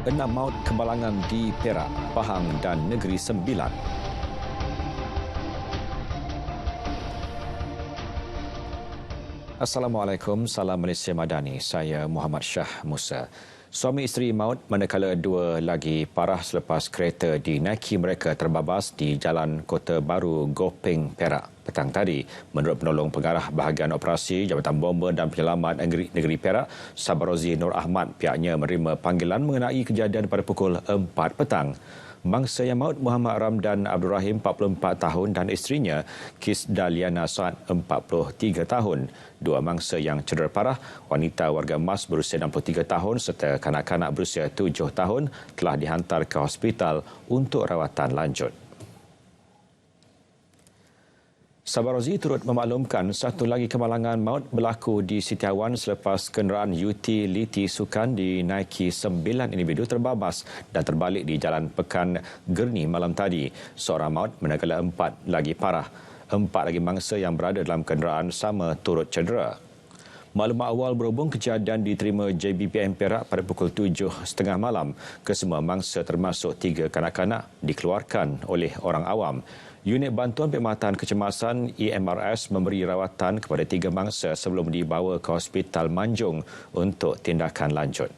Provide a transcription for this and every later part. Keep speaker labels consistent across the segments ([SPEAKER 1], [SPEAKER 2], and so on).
[SPEAKER 1] 6 maut kemalangan di Perak, Pahang dan Negeri Sembilan. Assalamualaikum, salam Malaysia Madani. Saya Muhammad Shah Musa. Suami isteri maut manakala dua lagi parah selepas kereta dinaiki mereka terbabas di Jalan Kota Baru, Gopeng, Perak petang tadi. Menurut penolong pengarah bahagian operasi Jabatan Bomba dan Penyelamat Negeri Perak, Sabarozi Nur Ahmad, pihaknya menerima panggilan mengenai kejadian pada pukul 4 petang. Mangsa yang maut Muhammad Ramdan Abdul Rahim 44 tahun dan isterinya Kis Daliana Saad 43 tahun. Dua mangsa yang cedera parah, wanita warga Mas berusia 63 tahun serta kanak-kanak berusia 7 tahun telah dihantar ke hospital untuk rawatan lanjut. Sabarozi turut memaklumkan satu lagi kemalangan maut berlaku di Siti Awan selepas kenderaan utiliti sukan dinaiki 9 individu terbabas dan terbalik di Jalan Pekan Gerni malam tadi. Seorang maut manakala 4 lagi parah. 4 lagi mangsa yang berada dalam kenderaan sama turut cedera. Maklumat awal berhubung kejadian diterima JBPM Perak pada pukul 7.30 malam. Kesemua mangsa termasuk 3 kanak-kanak dikeluarkan oleh orang awam. Unit Bantuan Perkhidmatan Kecemasan EMRS memberi rawatan kepada 3 mangsa sebelum dibawa ke Hospital Manjung untuk tindakan lanjut.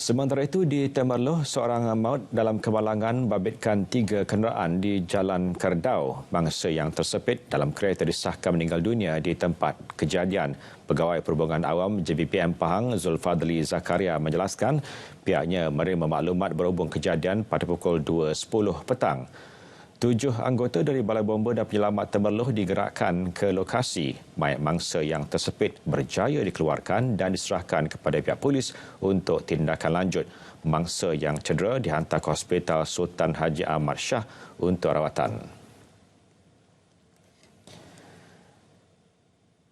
[SPEAKER 1] Sementara itu, di Temerloh, seorang maut dalam kemalangan babitkan 3 kenderaan di Jalan Kerdau. Mangsa yang tersepit dalam kereta disahkan meninggal dunia di tempat kejadian. Pegawai Perhubungan Awam JBPM Pahang, Zulfadli Zakaria menjelaskan pihaknya menerima maklumat berhubung kejadian pada pukul 2.10 petang. 7 anggota dari Balai Bomba dan Penyelamat Temerloh digerakkan ke lokasi. Mayat mangsa yang tersepit berjaya dikeluarkan dan diserahkan kepada pihak polis untuk tindakan lanjut. Mangsa yang cedera dihantar ke Hospital Sultan Haji Ahmad Shah untuk rawatan.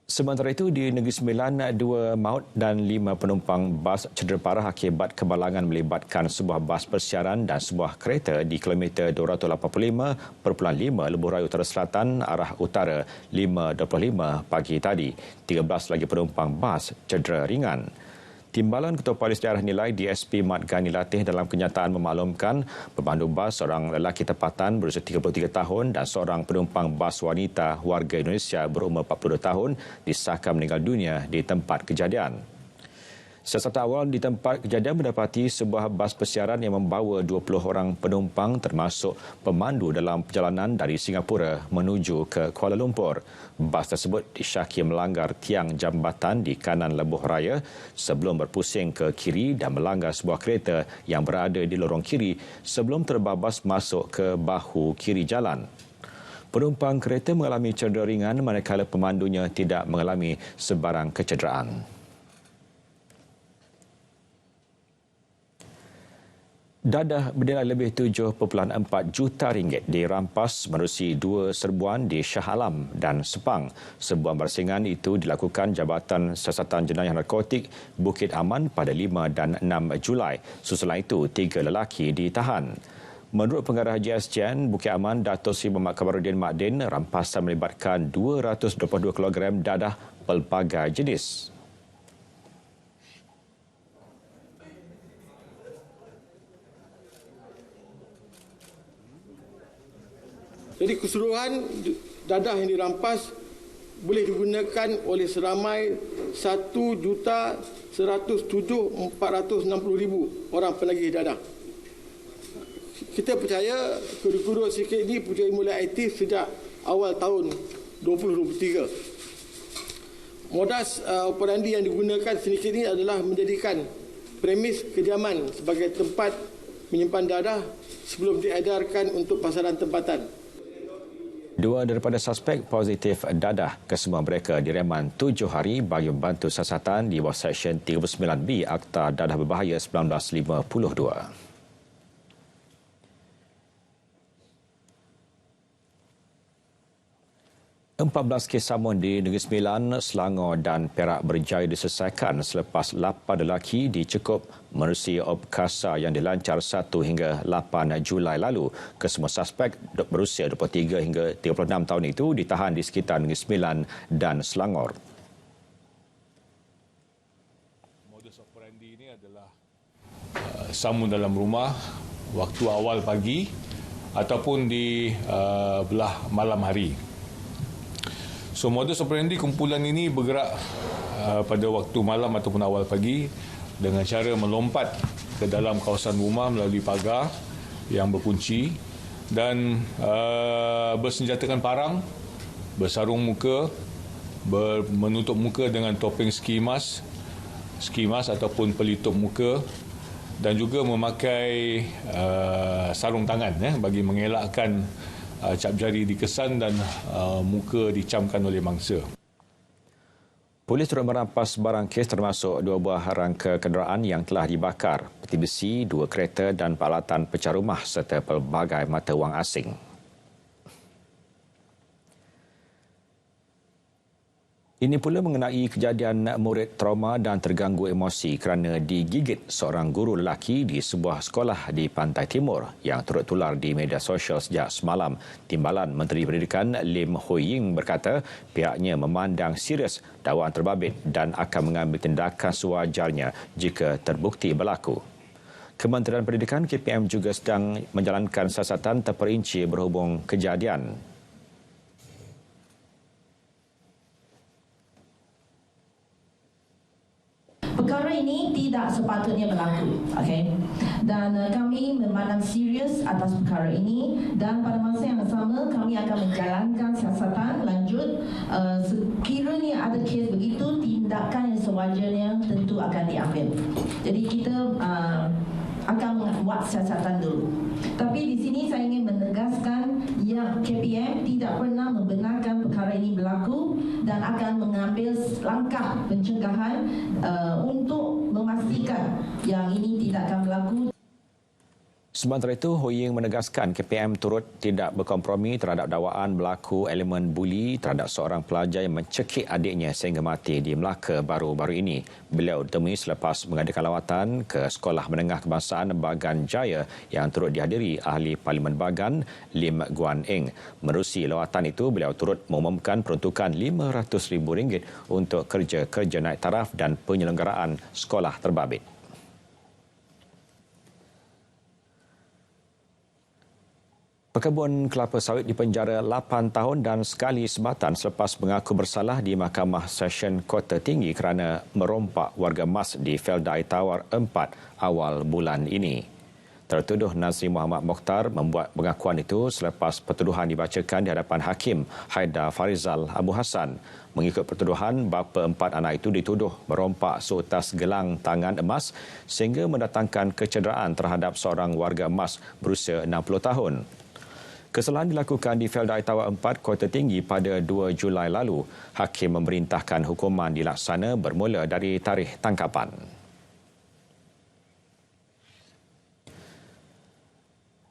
[SPEAKER 1] Sementara itu, di Negeri Sembilan, 2 maut dan 5 penumpang bas cedera parah akibat kemalangan melibatkan sebuah bas persiaran dan sebuah kereta di kilometer 285.5 Lebuh Raya Utara Selatan arah utara 5.25 pagi tadi. 13 lagi penumpang bas cedera ringan. Timbalan Ketua Polis Daerah nilai DSP Mat Gani Latih dalam kenyataan memaklumkan pemandu bas seorang lelaki tempatan berusia 33 tahun dan seorang penumpang bas wanita warga Indonesia berumur 42 tahun disahkan meninggal dunia di tempat kejadian. Siasatan awal di tempat kejadian mendapati sebuah bas persiaran yang membawa 20 orang penumpang termasuk pemandu dalam perjalanan dari Singapura menuju ke Kuala Lumpur. Bas tersebut disyaki melanggar tiang jambatan di kanan Lebuh Raya sebelum berpusing ke kiri dan melanggar sebuah kereta yang berada di lorong kiri sebelum terbabas masuk ke bahu kiri jalan. Penumpang kereta mengalami cedera ringan manakala pemandunya tidak mengalami sebarang kecederaan. Dadah bernilai lebih 7.4 juta ringgit dirampas menerusi 2 serbuan di Shah Alam dan Sepang. Serbuan barasingan itu dilakukan Jabatan Siasatan Jenayah Narkotik Bukit Aman pada 5 dan 6 Julai. Susulan itu 3 lelaki ditahan. Menurut pengarah JSJN Bukit Aman, Dato' Sri Muhammad Kamarudin Makdin, rampasan melibatkan 222 kg dadah pelbagai jenis.
[SPEAKER 2] Jadi keseluruhan dadah yang dirampas boleh digunakan oleh seramai 1,107,460,000 orang penagih dadah. Kita percaya kedua-dua sindiket ini punya mulai aktif sejak awal tahun 2023. Modus operandi yang digunakan sindiket ini adalah menjadikan premis kediaman sebagai tempat menyimpan dadah sebelum diedarkan untuk pasaran tempatan.
[SPEAKER 1] 2 daripada suspek positif dadah. Kesemua mereka direman 7 hari bagi membantu siasatan di bawah Seksyen 39B Akta Dadah Berbahaya 1952. 14 kes samun di Negeri Sembilan, Selangor dan Perak berjaya diselesaikan selepas 8 lelaki dicekup menerusi obkasa yang dilancar 1 hingga 8 Julai lalu. Kesemua suspek berusia 23 hingga 36 tahun itu ditahan di sekitar Negeri Sembilan dan Selangor.
[SPEAKER 3] samu dalam rumah waktu awal pagi ataupun di belah malam hari. So modus operandi kumpulan ini bergerak pada waktu malam ataupun awal pagi dengan cara melompat ke dalam kawasan rumah melalui pagar yang berkunci dan bersenjatakan parang, bersarung muka, menutup muka dengan topeng ski mask ataupun pelitup muka dan juga memakai sarung tangan bagi mengelakkan cap jari dikesan dan muka dicamkan oleh mangsa.
[SPEAKER 1] Polis turut merampas barang kes termasuk 2 buah rangka kenderaan yang telah dibakar, peti besi, 2 kereta dan peralatan pecah rumah serta pelbagai mata wang asing. Ini pula mengenai kejadian murid trauma dan terganggu emosi kerana digigit seorang guru lelaki di sebuah sekolah di Pantai Timur yang turut tular di media sosial sejak semalam. Timbalan Menteri Pendidikan Lim Hui Ying berkata pihaknya memandang serius dakwaan terbabit dan akan mengambil tindakan sewajarnya jika terbukti berlaku. Kementerian Pendidikan KPM juga sedang menjalankan siasatan terperinci berhubung kejadian.
[SPEAKER 4] Perkara ini tidak sepatutnya berlaku, okey. Dan kami memandang serius atas perkara ini dan pada masa yang sama kami akan menjalankan siasatan lanjut. Sekiranya ada kes begitu, tindakan yang sewajarnya tentu akan diambil. Jadi kita akan buat siasatan dulu. Tapi di sini saya ingin menegaskan yang KPM tidak pernah membenarkan perkara ini berlaku dan akan mengambil langkah pencegahan untuk memastikan yang ini tidak akan berlaku.
[SPEAKER 1] Sementara itu, Hui Ying menegaskan KPM turut tidak berkompromi terhadap dakwaan berlaku elemen buli terhadap seorang pelajar yang mencekik adiknya sehingga mati di Melaka baru-baru ini. Beliau ditemui selepas mengadakan lawatan ke Sekolah Menengah Kebangsaan Bagan Jaya yang turut dihadiri Ahli Parlimen Bagan, Lim Guan Eng. Menerusi lawatan itu, beliau turut mengumumkan peruntukan RM500,000 untuk kerja-kerja naik taraf dan penyelenggaraan sekolah terbabit. Pekebun kelapa sawit dipenjara 8 tahun dan sekali sebatan selepas mengaku bersalah di Mahkamah Session Kota Tinggi kerana merompak warga emas di Felda Tawar 4 awal bulan ini. Tertuduh Nazri Muhammad Mokhtar membuat pengakuan itu selepas pertuduhan dibacakan di hadapan Hakim Haidar Farizal Abu Hassan. Mengikut pertuduhan, bapa 4 anak itu dituduh merompak seutas gelang tangan emas sehingga mendatangkan kecederaan terhadap seorang warga emas berusia 60 tahun. Kesalahan dilakukan di Felda Tawar 4 Kota Tinggi pada 2 Julai lalu. Hakim memerintahkan hukuman dilaksana bermula dari tarikh tangkapan.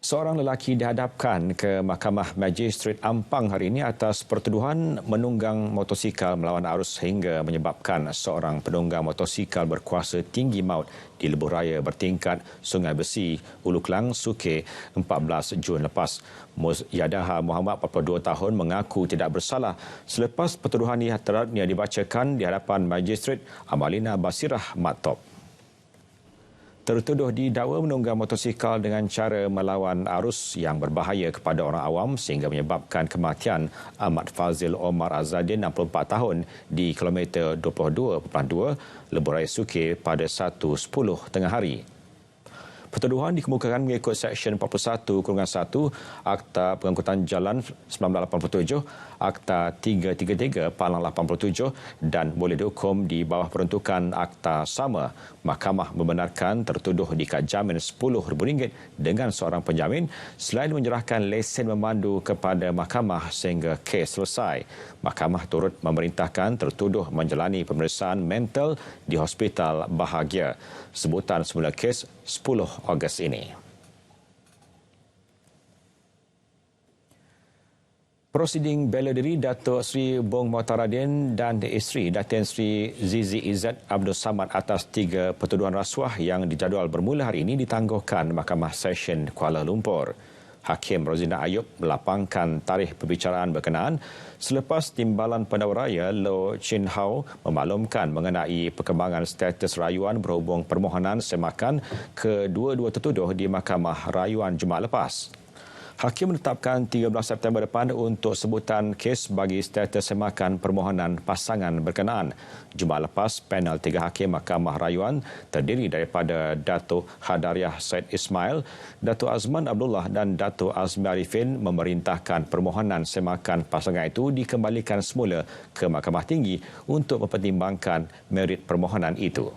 [SPEAKER 1] Seorang lelaki dihadapkan ke Mahkamah Magistrate Ampang hari ini atas pertuduhan menunggang motosikal melawan arus hingga menyebabkan seorang penunggang motosikal berkuasa tinggi maut di lebuh raya bertingkat Sungai Besi, Ulu Kelang, Suke 14 Jun lepas. Muzyadaha Muhammad 42 tahun mengaku tidak bersalah selepas pertuduhan terhadapnya dibacakan di hadapan Magistrate Amalina Basirah Matop. Tertuduh didakwa menunggang motosikal dengan cara melawan arus yang berbahaya kepada orang awam sehingga menyebabkan kematian Ahmad Fazil Omar Azadin 64 tahun di kilometer 22.2 Lebuh Raya Suke pada 1.10 tengah hari. Pertuduhan dikemukakan mengikut Seksyen 41-1 Akta Pengangkutan Jalan 1987, Akta 333 Palang 87 dan boleh dihukum di bawah peruntukan akta sama. Mahkamah membenarkan tertuduh diikat jamin RM10,000 dengan seorang penjamin selain menyerahkan lesen memandu kepada mahkamah sehingga kes selesai. Mahkamah turut memerintahkan tertuduh menjalani pemeriksaan mental di Hospital Bahagia. Sebutan semula kes 10 Ogos ini. Prosiding bela diri Datuk Seri Bong Motaradin dan isteri Datin Seri Zizi Izzat Abdul Samad atas 3 pertuduhan rasuah yang dijadual bermula hari ini ditangguhkan Mahkamah Session Kuala Lumpur. Hakim Rozina Ayub melapangkan tarikh perbicaraan berkenaan selepas Timbalan Pendakwa Raya Loh Chin Hau memaklumkan mengenai perkembangan status rayuan berhubung permohonan semakan kedua-dua tertuduh di Mahkamah Rayuan Jumaat lepas. Hakim menetapkan 13 September depan untuk sebutan kes bagi status semakan permohonan pasangan berkenaan. Jumaat lepas, panel 3 Hakim Mahkamah Rayuan terdiri daripada Datuk Hadariah Said Ismail, Datuk Azman Abdullah dan Datuk Azmi Arifin memerintahkan permohonan semakan pasangan itu dikembalikan semula ke Mahkamah Tinggi untuk mempertimbangkan merit permohonan itu.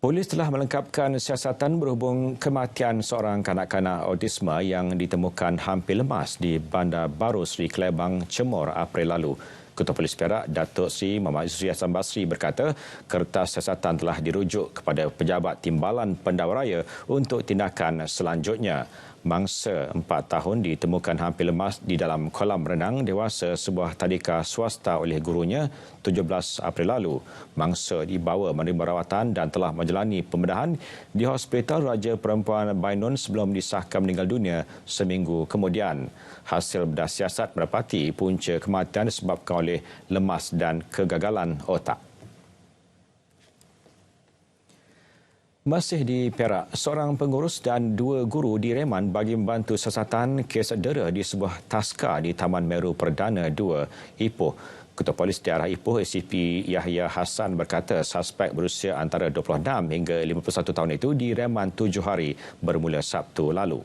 [SPEAKER 1] Polis telah melengkapkan siasatan berhubung kematian seorang kanak-kanak autisme yang ditemukan hampir lemas di Bandar Baru Seri Kelebang, Cemor, April lalu. Ketua Polis Perak, Datuk Sri Muhammad Yusri Hassan Basri berkata, kertas siasatan telah dirujuk kepada Pejabat Timbalan Pendakwa Raya untuk tindakan selanjutnya. Mangsa 4 tahun ditemukan hampir lemas di dalam kolam renang dewasa sebuah tadika swasta oleh gurunya 17 April lalu. Mangsa dibawa menerima rawatan dan telah menjalani pembedahan di Hospital Raja Perempuan Bainun sebelum disahkan meninggal dunia seminggu kemudian. Hasil bedah siasat mendapati punca kematian disebabkan oleh lemas dan kegagalan otak. Masih di Perak, seorang pengurus dan 2 guru direman bagi membantu siasatan kes dera di sebuah taska di Taman Meru Perdana 2, Ipoh. Ketua Polis Daerah Ipoh, ACP Yahya Hassan berkata suspek berusia antara 26 hingga 51 tahun itu direman 7 hari bermula Sabtu lalu.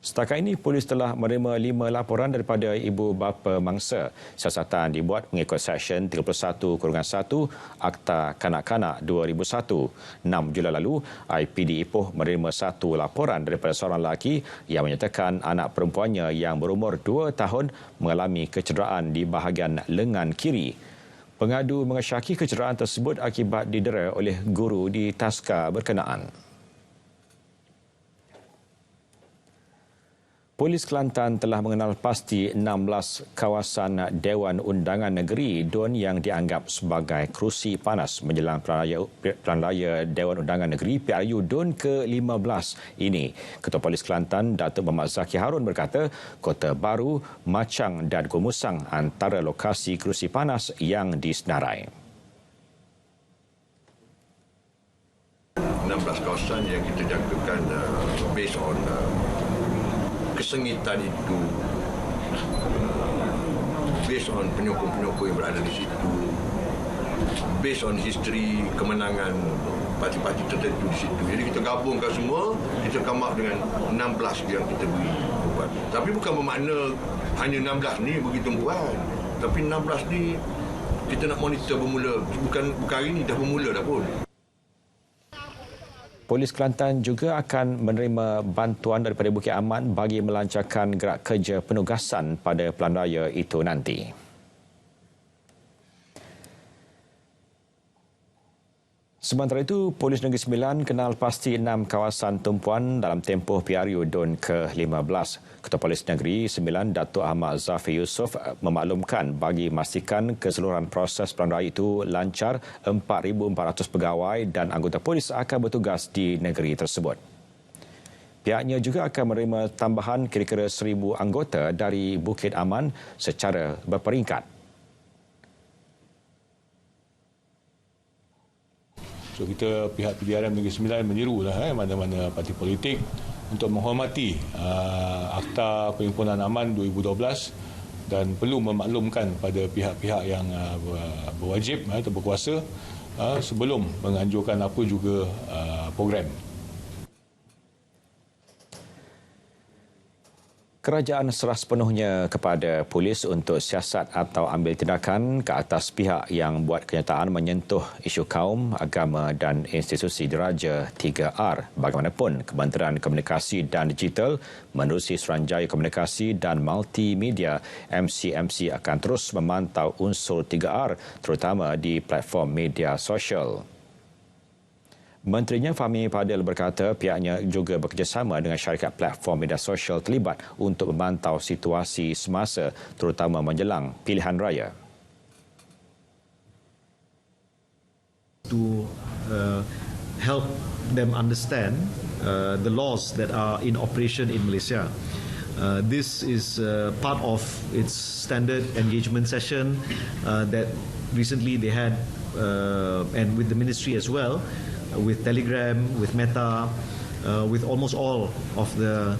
[SPEAKER 1] Setakat ini, polis telah menerima 5 laporan daripada ibu bapa mangsa. Siasatan dibuat mengikut Seksyen 31-1 Akta Kanak-Kanak 2001. 6 Julai lalu, IPD Ipoh menerima 1 laporan daripada seorang lelaki yang menyatakan anak perempuannya yang berumur 2 tahun mengalami kecederaan di bahagian lengan kiri. Pengadu mengesyaki kecederaan tersebut akibat didera oleh guru di taska berkenaan. Polis Kelantan telah mengenal pasti 16 kawasan Dewan Undangan Negeri DUN yang dianggap sebagai kerusi panas menjelang Pilihan Raya Dewan Undangan Negeri PRU DUN ke-15 ini. Ketua Polis Kelantan Datuk Muhammad Zaki Harun berkata, Kota Baru, Machang dan Gomusang antara lokasi kerusi panas yang disenarai.
[SPEAKER 5] 16 kawasan yang kita jangkakan based on kesengitan itu, based on penyokong-penyokong yang berada di situ, based on history kemenangan parti-parti tertentu di situ. Jadi kita gabungkan semua, kita come up dengan 16 yang kita beri tempat. Tapi bukan bermakna hanya 16 ni bagi tumpuan. Tapi 16 ni kita nak monitor bermula. Bukan hari ni dah bermula dah pun.
[SPEAKER 1] Polis Kelantan juga akan menerima bantuan daripada Bukit Aman bagi melancarkan gerak kerja penugasan pada pilihan raya itu nanti. Sementara itu, Polis Negeri Sembilan kenal pasti 6 kawasan tumpuan dalam tempoh PRU DUN ke-15. Ketua Polis Negeri Sembilan, Datuk Ahmad Zafir Yusof memaklumkan bagi memastikan keseluruhan proses pilihan raya itu lancar, 4,400 pegawai dan anggota polis akan bertugas di negeri tersebut. Pihaknya juga akan menerima tambahan kira-kira 1,000 anggota dari Bukit Aman secara berperingkat.
[SPEAKER 3] So kita pihak PDRM Negeri Sembilan menyerulah mana-mana parti politik untuk menghormati Akta Perhimpunan Aman 2012 dan perlu memaklumkan pada pihak-pihak yang berwajib atau berkuasa sebelum menganjurkan apa juga program.
[SPEAKER 1] Kerajaan serah sepenuhnya kepada polis untuk siasat atau ambil tindakan ke atas pihak yang buat kenyataan menyentuh isu kaum, agama dan institusi diraja 3R. Bagaimanapun, Kementerian Komunikasi dan Digital menerusi Suruhanjaya Komunikasi dan Multimedia MCMC akan terus memantau unsur 3R terutama di platform media sosial. Menterinya Fahmi Fadil berkata pihaknya juga bekerjasama dengan syarikat platform media sosial terlibat untuk memantau situasi semasa terutama menjelang pilihan raya.
[SPEAKER 6] To help them understand the laws that are in operation in Malaysia. This is part of its standard engagement session that recently they had, and with the ministry as well, with Telegram, with Meta, with almost all of the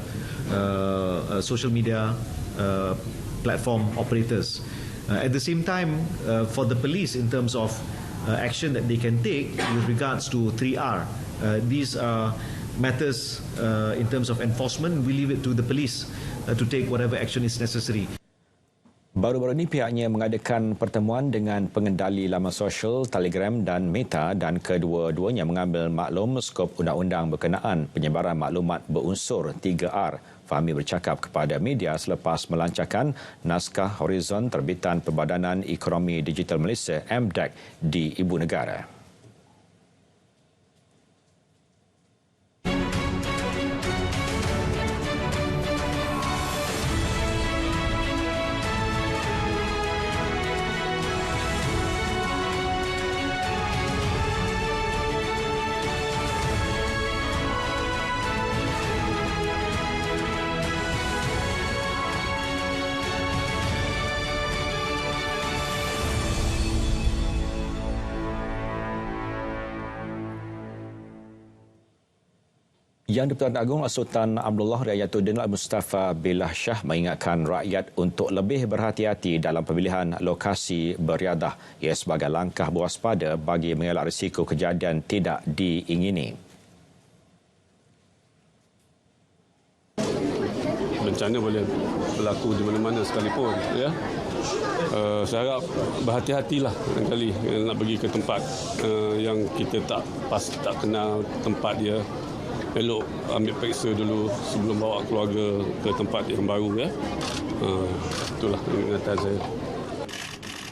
[SPEAKER 6] social media platform operators. At the same time, for the police, in terms of action that they can take with regards to 3R, these are matters in terms of enforcement. We leave it to the police to take whatever action is necessary.
[SPEAKER 1] Baru-baru ini pihaknya mengadakan pertemuan dengan pengendali laman sosial Telegram dan Meta dan kedua-duanya mengambil maklum skop undang-undang berkenaan penyebaran maklumat berunsur 3R. Fahmi bercakap kepada media selepas melancarkan naskah Horizon terbitan Perbadanan Ekonomi Digital Malaysia MDEC di Ibu Negara. Yang di-Pertuan Agong Sultan Abdullah Riayatuddin Al-Mustafa Billah Shah mengingatkan rakyat untuk lebih berhati-hati dalam pemilihan lokasi beriadah ia sebagai langkah berwaspada bagi mengelak risiko kejadian tidak diingini.
[SPEAKER 7] Bencana boleh berlaku di mana-mana sekalipun, ya. Saya harap berhati-hatilah kali nak pergi ke tempat yang kita tak kenal tempat dia. Elok ambil periksa dulu sebelum bawa keluarga ke tempat yang baru, ya. Itulah ingatan saya.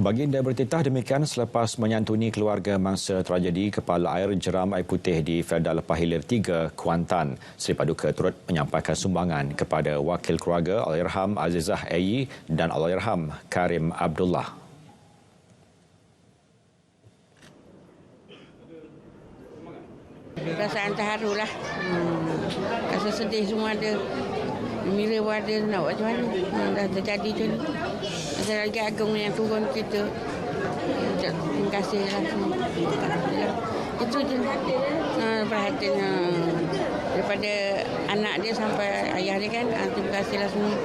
[SPEAKER 1] Baginda bertitah demikian selepas menyantuni keluarga mangsa tragedi kepala air jeram air putih di Felda Lepah Hilir 3, Kuantan. Seri Paduka turut menyampaikan sumbangan kepada wakil keluarga Allahyarham Azizah Ayi dan Allahyarham Karim Abdullah.
[SPEAKER 8] Perasaan terharu lah. Rasa sedih semua ada. Gembira pun ada. Nak buat macam mana? Dah terjadi tu ni. Ada lagi Agong yang turun kita. Terima kasih lah semua. Itu je. Perhatian daripada anak dia sampai ayah dia kan. Terima kasih lah semua.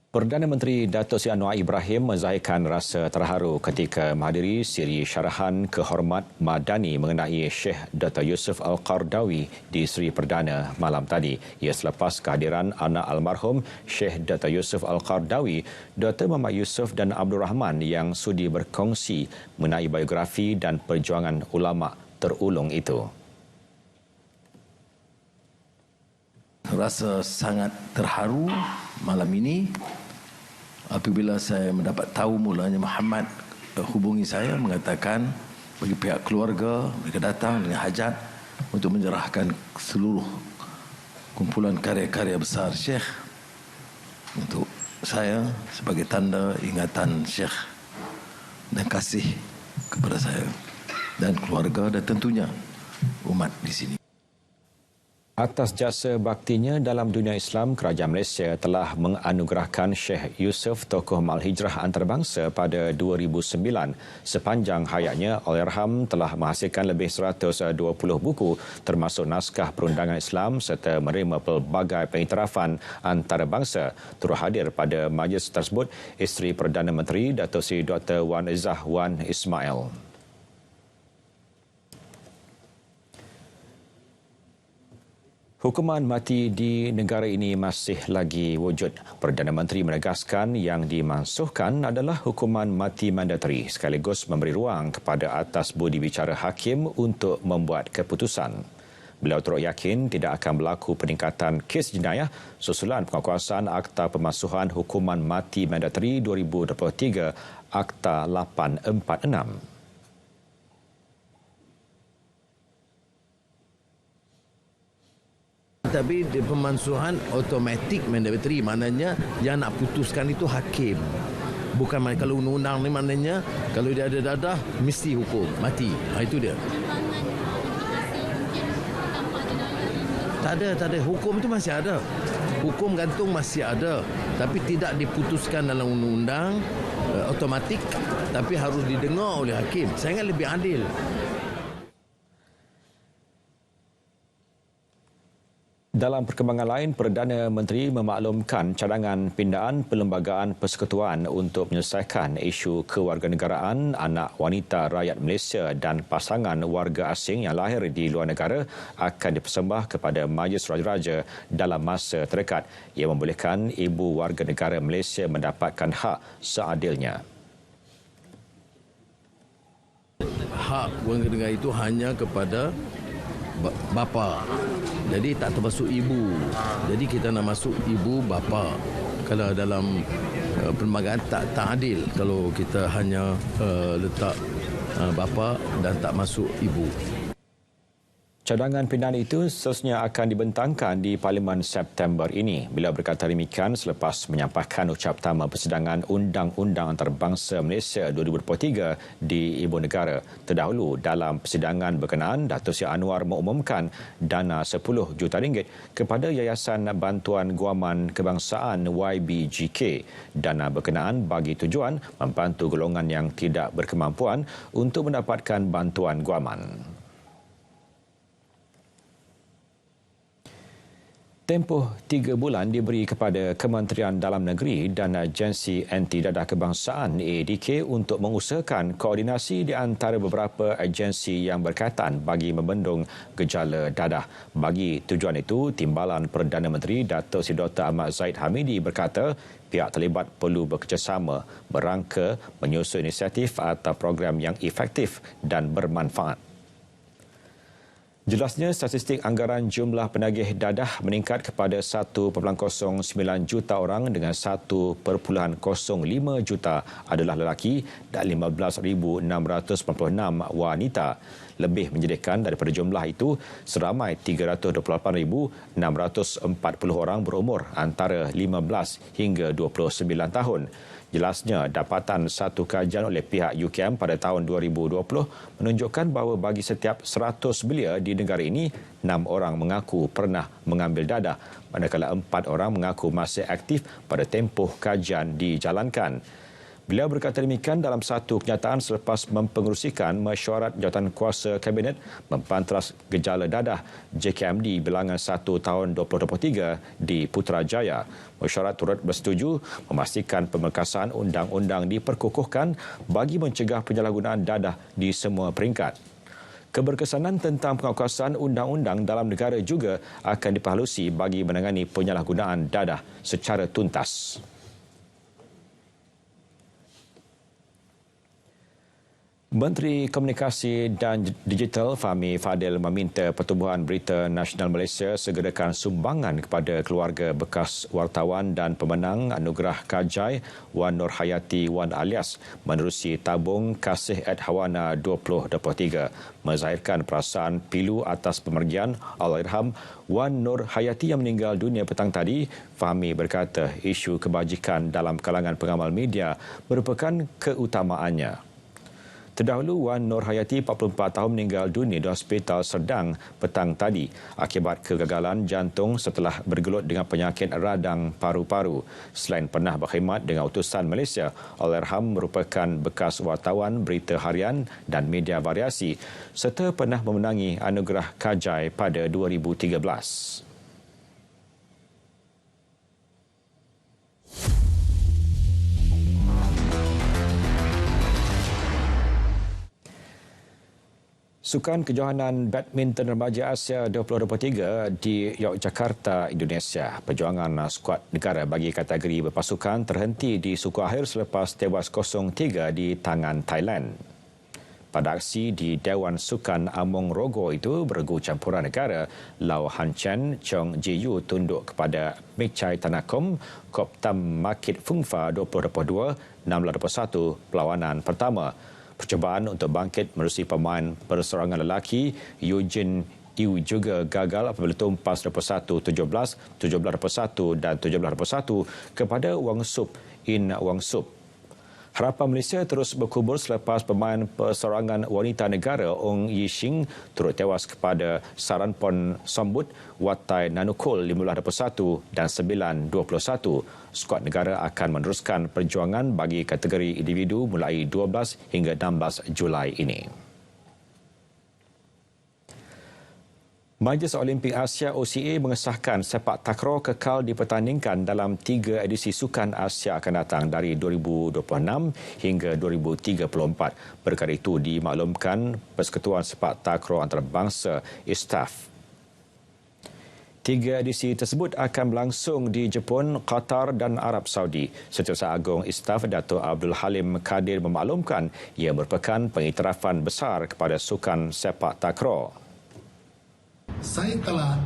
[SPEAKER 1] Perdana Menteri Dato' Seri Anwar Ibrahim menzahirkan rasa terharu ketika menghadiri siri syarahan kehormat madani mengenai Syekh Dr. Yusof Al-Qardawi di Seri Perdana malam tadi. Ia selepas kehadiran anak almarhum Syekh Dr. Yusof Al-Qardawi, Dr. Muhammad Yusof dan Abdul Rahman yang sudi berkongsi mengenai biografi dan perjuangan ulama terulung itu.
[SPEAKER 9] Rasa sangat terharu malam ini apabila saya mendapat tahu mulanya Muhammad hubungi saya mengatakan bagi pihak keluarga mereka datang dengan hajat untuk menyerahkan seluruh kumpulan karya-karya besar Syekh untuk saya sebagai tanda ingatan Syekh dan kasih kepada saya dan keluarga dan tentunya umat di sini.
[SPEAKER 1] Atas jasa baktinya dalam dunia Islam, Kerajaan Malaysia telah menganugerahkan Syekh Yusof tokoh malhijrah antarabangsa pada 2009. Sepanjang hayatnya, Allahyarham telah menghasilkan lebih 120 buku termasuk naskah perundangan Islam serta menerima pelbagai pengiktirafan antarabangsa. Turut hadir pada majlis tersebut Isteri Perdana Menteri Dato' Seri Dr. Wan Izzah Wan Ismail. Hukuman mati di negara ini masih lagi wujud. Perdana Menteri menegaskan yang dimansuhkan adalah hukuman mati mandatari sekaligus memberi ruang kepada atas budi bicara hakim untuk membuat keputusan. Beliau turut yakin tidak akan berlaku peningkatan kes jenayah susulan penguatkuasaan Akta Pemansuhan Hukuman Mati Mandatari 2023 Akta 846.
[SPEAKER 9] Tapi di pemansuhan automatik mandatory, maknanya yang nak putuskan itu hakim. Bukan kalau undang-undang ni maknanya kalau dia ada dadah mesti hukum mati. Itu dia. Tak ada. Hukum itu masih ada. Hukum gantung masih ada. Tapi tidak diputuskan dalam undang-undang automatik, tapi harus didengar oleh hakim. Saya ingat lebih adil.
[SPEAKER 1] Dalam perkembangan lain, Perdana Menteri memaklumkan cadangan pindaan Perlembagaan Persekutuan untuk menyelesaikan isu kewarganegaraan anak wanita rakyat Malaysia dan pasangan warga asing yang lahir di luar negara akan dipersembah kepada Majlis Raja-Raja dalam masa terdekat. Ia membolehkan ibu warga negara Malaysia mendapatkan hak seadilnya.
[SPEAKER 9] Hak warga negara itu hanya kepada bapa. Jadi tak termasuk ibu. Jadi kita nak masuk ibu, bapa. Kalau dalam perlembagaan tak adil kalau kita hanya letak bapa dan tak masuk ibu.
[SPEAKER 1] Cadangan pindaan itu seterusnya akan dibentangkan di Parlimen September ini. Beliau berkata demikian selepas menyampaikan ucap tama persidangan Undang-Undang Antarabangsa Malaysia 2023 di Ibu Negara. Terdahulu dalam persidangan berkenaan, Datuk Seri Anwar mengumumkan dana RM10 juta kepada Yayasan Bantuan Guaman Kebangsaan YBGK. Dana berkenaan bagi tujuan membantu golongan yang tidak berkemampuan untuk mendapatkan bantuan guaman. Tempoh 3 bulan diberi kepada Kementerian Dalam Negeri dan Agensi Anti Dadah Kebangsaan AADK untuk mengusahakan koordinasi di antara beberapa agensi yang berkaitan bagi membendung gejala dadah. Bagi tujuan itu, Timbalan Perdana Menteri Datuk Seri Dr. Ahmad Zahid Hamidi berkata pihak terlibat perlu bekerjasama berangka menyusun inisiatif atau program yang efektif dan bermanfaat. Jelasnya, statistik anggaran jumlah penagih dadah meningkat kepada 1.09 juta orang dengan 1.05 juta adalah lelaki dan 15,696 wanita. Lebih menyedihkan daripada jumlah itu, seramai 328,640 orang berumur antara 15 hingga 29 tahun. Jelasnya, dapatan satu kajian oleh pihak UKM pada tahun 2020 menunjukkan bahawa bagi setiap 100 belia di negara ini, 6 orang mengaku pernah mengambil dadah, manakala 4 orang mengaku masih aktif pada tempoh kajian dijalankan. Beliau berkata demikian dalam satu kenyataan selepas mempengerusikan mesyuarat Jawatankuasa Kabinet Mempanteras Gejala Dadah JKMD bilangan 1 tahun 2023 di Putrajaya. Mesyuarat turut bersetuju memastikan pemerkasaan undang-undang diperkukuhkan bagi mencegah penyalahgunaan dadah di semua peringkat. Keberkesanan tentang pengawasan undang-undang dalam negara juga akan diperhalusi bagi menangani penyalahgunaan dadah secara tuntas. Menteri Komunikasi dan Digital Fahmi Fadil meminta Pertubuhan Berita Nasional Malaysia segerakan sumbangan kepada keluarga bekas wartawan dan pemenang Anugerah Kajai Wan Nur Hayati Wan Alias menerusi tabung Kasih Adhawana 2023, menzahirkan perasaan pilu atas pemergian Allahyarham Wan Nur Hayati yang meninggal dunia petang tadi. Fahmi berkata isu kebajikan dalam kalangan pengamal media merupakan keutamaannya. Terdahulu, Wan Nur Hayati, 44 tahun, meninggal dunia di Hospital Serdang petang tadi akibat kegagalan jantung setelah bergelut dengan penyakit radang paru-paru. Selain pernah berkhidmat dengan utusan Malaysia, Allahyarham merupakan bekas wartawan berita harian dan media variasi serta pernah memenangi Anugerah Kajai pada 2013. Sukan Kejohanan Badminton Remaja Asia 2023 di Yogyakarta, Indonesia. Perjuangan skuad negara bagi kategori berpasukan terhenti di suku akhir selepas tewas 0-3 di tangan Thailand. Pada aksi di Dewan Sukan Among Rogo itu, beregu campuran negara Lau Han Chen Chong Ji Yu tunduk kepada Mechai Tanakom Koptam Makit Fungfa 2022 6-21 perlawanan pertama. Percubaan untuk bangkit menerusi pemain perseorangan lelaki Eugene Yu juga gagal apabila tumpas 21-17, 17-21 dan 17-21 kepada Wang Sup In Wang Sup. Harapan Malaysia terus berkubur selepas pemain perseorangan wanita negara Ong Yi Shing turut tewas kepada Saranpon Sombut, Watai Nanukul 15-21 dan 9-21. Skuad negara akan meneruskan perjuangan bagi kategori individu mulai 12 hingga 16 Julai ini. Majlis Olimpik Asia OCA mengesahkan sepak takraw kekal dipertandingkan dalam 3 edisi Sukan Asia akan datang dari 2026 hingga 2034. Perkara itu dimaklumkan Persekutuan Sepak Takraw Antarabangsa ISTAF. 3 edisi tersebut akan berlangsung di Jepun, Qatar dan Arab Saudi. Setiausaha Agung ISTAF Dato' Abdul Halim Kadir memaklumkan ia merupakan pengiktirafan besar kepada sukan sepak takraw.
[SPEAKER 10] Saya telah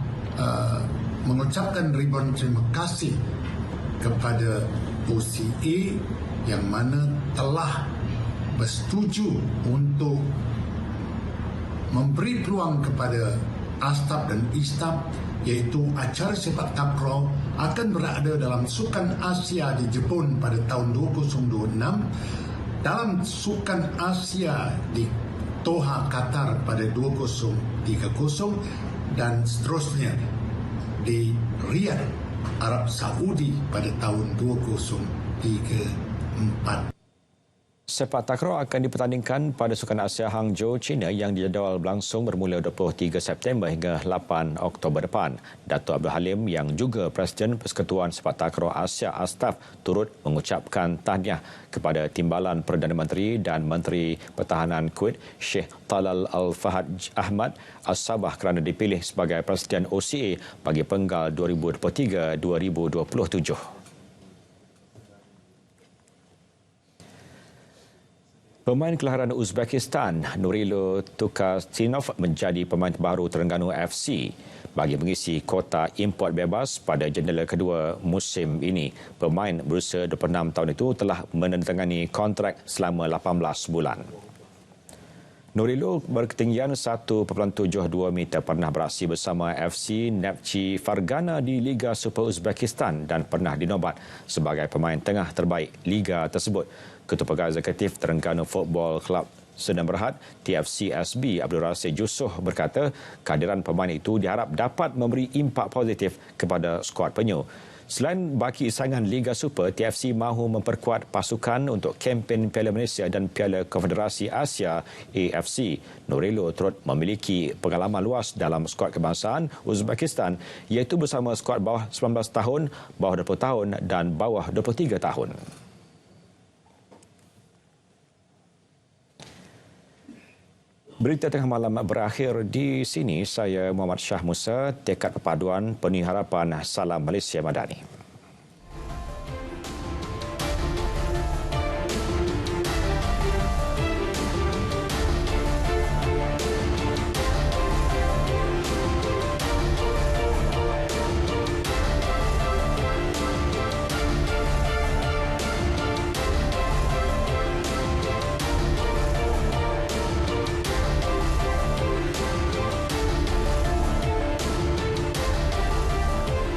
[SPEAKER 10] mengucapkan ribuan terima kasih kepada OCA yang mana telah bersetuju untuk memberi peluang kepada ASTAF dan ISTAF, iaitu acara sepak takraw akan berada dalam Sukan Asia di Jepun pada tahun 2026, dalam Sukan Asia di Doha, Qatar pada 2030 dan seterusnya di Riyadh, Arab Saudi pada tahun 2034.
[SPEAKER 1] Sepak takraw akan dipertandingkan pada Sukan Asia Hangzhou, China yang dijadual berlangsung bermula 23 September hingga 8 Oktober depan. Dato' Abdul Halim yang juga Presiden Persekutuan Sepak Takraw Asia ASTAF turut mengucapkan tahniah kepada Timbalan Perdana Menteri dan Menteri Pertahanan Kuwait Sheikh Talal Al-Fahad Ahmad As-Sabah kerana dipilih sebagai Presiden OCA bagi penggal 2023-2027. Pemain kelahiran Uzbekistan Nurilo Tukastinov menjadi pemain terbaru Terengganu FC bagi mengisi kota import bebas pada jendela kedua musim ini. Pemain berusia 26 tahun itu telah menandatangani kontrak selama 18 bulan. Nurilo berketinggian 1.72 meter, pernah beraksi bersama FC Neftchi Fargana di Liga Super Uzbekistan dan pernah dinobat sebagai pemain tengah terbaik Liga tersebut. Ketua Pegawai Eksekutif Terengganu Football Club Sdn Bhd TFC-SB Abdul Rasid Jusoh berkata kehadiran pemain itu diharap dapat memberi impak positif kepada skuad penyu. Selain baki saingan Liga Super, TFC mahu memperkuat pasukan untuk kempen Piala Malaysia dan Piala Konfederasi Asia AFC. Nurilo turut memiliki pengalaman luas dalam skuad kebangsaan Uzbekistan iaitu bersama skuad bawah 19 tahun, bawah 20 tahun dan bawah 23 tahun. Berita tengah malam berakhir di sini. Saya Muhammad Shah Musa, Tekad Perpaduan Penuh Harapan, Salam Malaysia Madani.